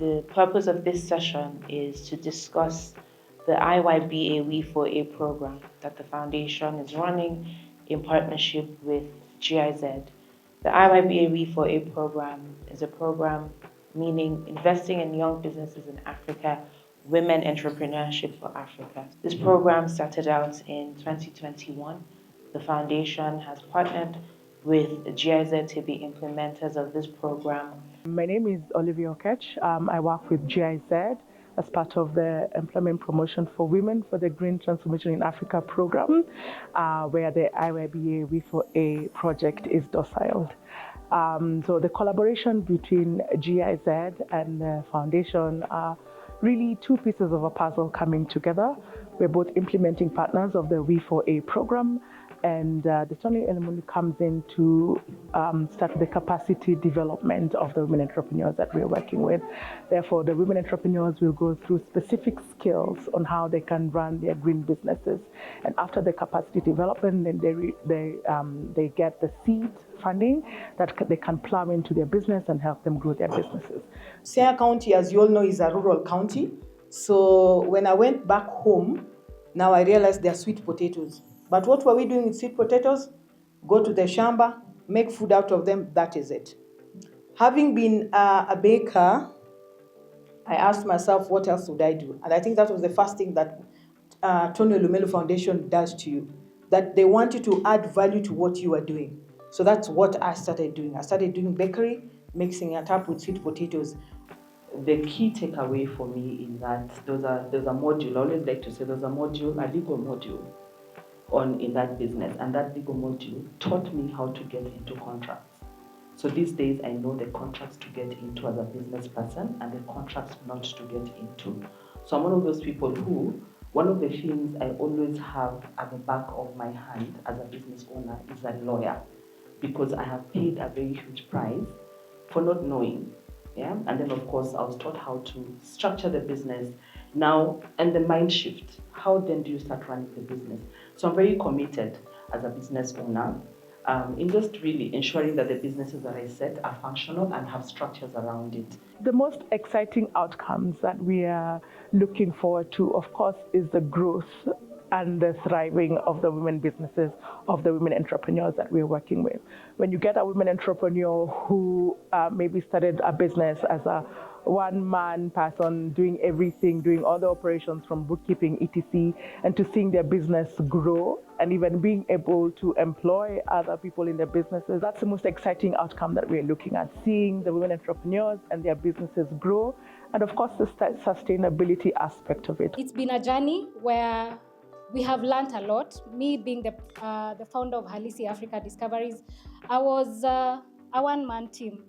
The purpose of this session is to discuss the IYBA WE4A program that the foundation is running in partnership with GIZ. The IYBA WE4A program is a program meaning investing in young businesses in Africa, women entrepreneurship for Africa. This program started out in 2021. The foundation has partnered with GIZ to be implementers of this program. My name is Olivia Okech. I work with GIZ as part of the Employment Promotion for Women for the Green Transformation in Africa program, where the IYBA WE4A project is domiciled. So the collaboration between GIZ and the foundation are really two pieces of a puzzle coming together. We're both implementing partners of the WE4A program, and the Tony Elumelu comes in to start the capacity development of the women entrepreneurs that we're working with. Therefore, the women entrepreneurs will go through specific skills on how they can run their green businesses. And after the capacity development, then they get the seed funding that they can plow into their business and help them grow their businesses. Siaya County, as you all know, is a rural county. So when I went back home, now I realized they're sweet potatoes. But what were we doing with sweet potatoes? Go to the shamba, make food out of them, that is it. Having been a baker, I asked myself, what else would I do? And I think that was the first thing that Tony Elumelu Foundation does to you, that they want you to add value to what you are doing. So that's what I started doing. I started doing bakery, mixing it up with sweet potatoes. The key takeaway for me is that there's a module, I always like to say there's a legal module in that business, and that legal module taught me how to get into contracts. So these days I know the contracts to get into as a business person and the contracts not to get into. So I'm one of those people who, one of the things I always have at the back of my hand as a business owner is a lawyer, because I have paid a very huge price for not knowing. Yeah, and then of course I was taught how to structure the business now, and the mind shift. How then do you start running the business? So I'm very committed as a business owner in just really ensuring that the businesses that I set are functional and have structures around it. The most exciting outcomes that we are looking forward to, of course, is the growth and the thriving of the women businesses, of the women entrepreneurs that we're working with. When you get a women entrepreneur who maybe started a business as a one-man person, doing everything, doing all the operations from bookkeeping, etc., and to seeing their business grow and even being able to employ other people in their businesses, that's the most exciting outcome that we're looking at, seeing the women entrepreneurs and their businesses grow, and of course the sustainability aspect of it. It's been a journey where we have learned a lot. Me being the founder of Halisi Africa Discoveries, I was a one-man team.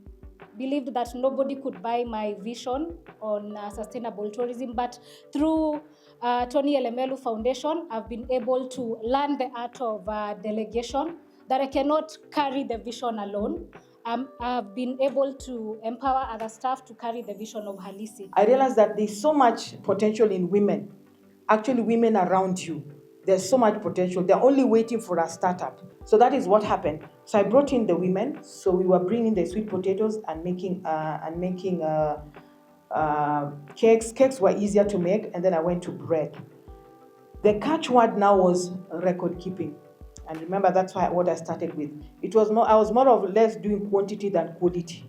Believed that nobody could buy my vision on sustainable tourism, but through Tony Elumelu Foundation, I've been able to learn the art of delegation, that I cannot carry the vision alone. I've been able to empower other staff to carry the vision of Halisi. I realized that there's so much potential in women. Actually, women around you. There's so much potential. They're only waiting for a startup. So that is what happened. So I brought in the women. So we were bringing the sweet potatoes and making cakes. Cakes were easier to make, and then I went to bread. The catchword now was record keeping. And remember, that's what I started with. I was more or less doing quantity than quality.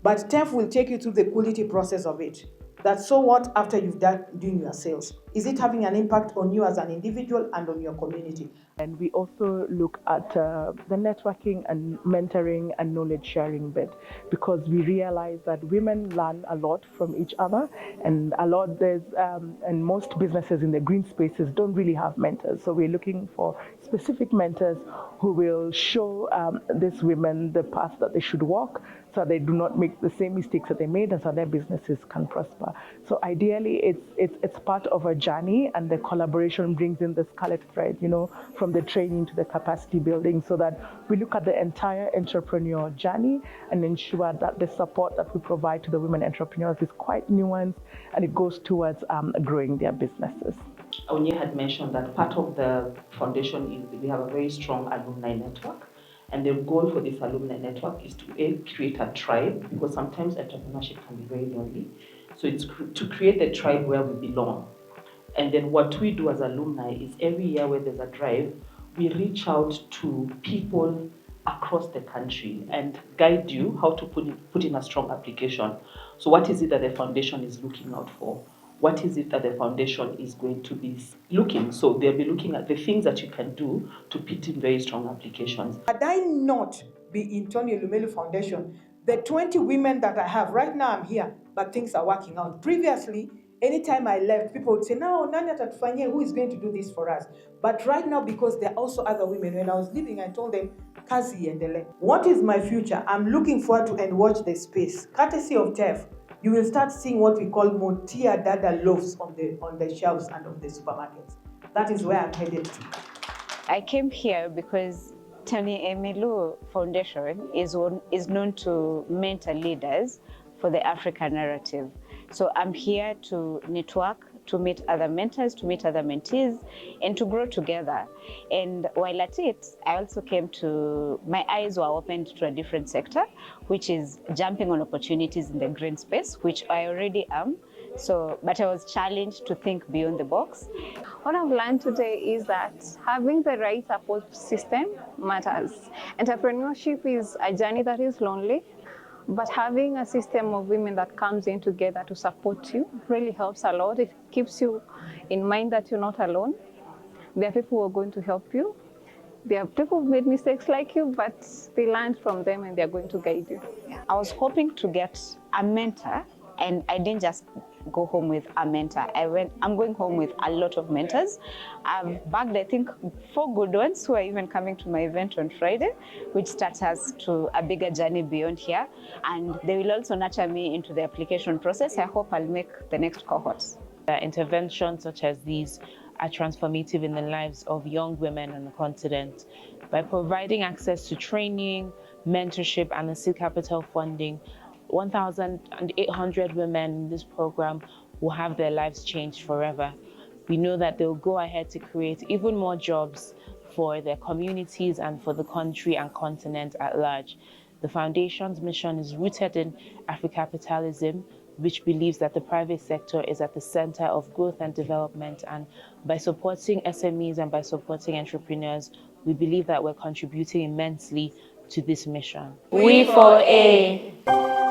But TEF will take you through the quality process of it. That's so what after you've done doing your sales? Is it having an impact on you as an individual and on your community? And we also look at the networking and mentoring and knowledge sharing bit, because we realize that women learn a lot from each other, and and most businesses in the green spaces don't really have mentors. So we're looking for specific mentors who will show these women the path that they should walk, so they do not make the same mistakes that they made, and so their businesses can prosper. So ideally, it's part of a journey, and the collaboration brings in the scarlet thread, from the training to the capacity building, so that we look at the entire entrepreneur journey and ensure that the support that we provide to the women entrepreneurs is quite nuanced, and it goes towards growing their businesses. Onye had mentioned that part of the foundation is we have a very strong alumni network. And the goal for this alumni network is to create a tribe, because sometimes entrepreneurship can be very lonely. So it's to create a tribe where we belong. And then what we do as alumni is every year when there's a drive, we reach out to people across the country and guide you how to put in a strong application. So what is it that the foundation is looking out for? What is it that the foundation is going to be looking? So they'll be looking at the things that you can do to put in very strong applications. Had I not been in Tony Elumelu Foundation, the 20 women that I have, right now I'm here, but things are working out. Previously, anytime I left, people would say, no, nani atatufanyia, who is going to do this for us? But right now, because there are also other women, when I was leaving, I told them, kazi iendelee. What is my future? I'm looking forward to and watch the space. Courtesy of TEF, you will start seeing what we call Motia Dada loaves on the shelves and on the supermarkets. That is where I'm headed to. I came here because Tony Elumelu Foundation is known to mentor leaders for the African narrative. So I'm here to network, to meet other mentors, to meet other mentees, and to grow together. And while at it, I also my eyes were opened to a different sector, which is jumping on opportunities in the green space, which I already am. But I was challenged to think beyond the box. What I've learned today is that having the right support system matters. Entrepreneurship is a journey that is lonely, but having a system of women that comes in together to support you really helps a lot. It keeps you in mind that you're not alone. There are people who are going to help you. There are people who made mistakes like you, but they learned from them and they're going to guide you. I was hoping to get a mentor, and I didn't just go home with a mentor. I'm going home with a lot of mentors. I've bagged, I think, 4 good ones who are even coming to my event on Friday, which starts us to a bigger journey beyond here. And they will also nurture me into the application process. I hope I'll make the next cohorts. Interventions such as these are transformative in the lives of young women on the continent. By providing access to training, mentorship, and the seed capital funding, 1,800 women in this program will have their lives changed forever. We know that they'll go ahead to create even more jobs for their communities and for the country and continent at large. The Foundation's mission is rooted in Africapitalism, which believes that the private sector is at the center of growth and development. And by supporting SMEs and by supporting entrepreneurs, we believe that we're contributing immensely to this mission. WE4A.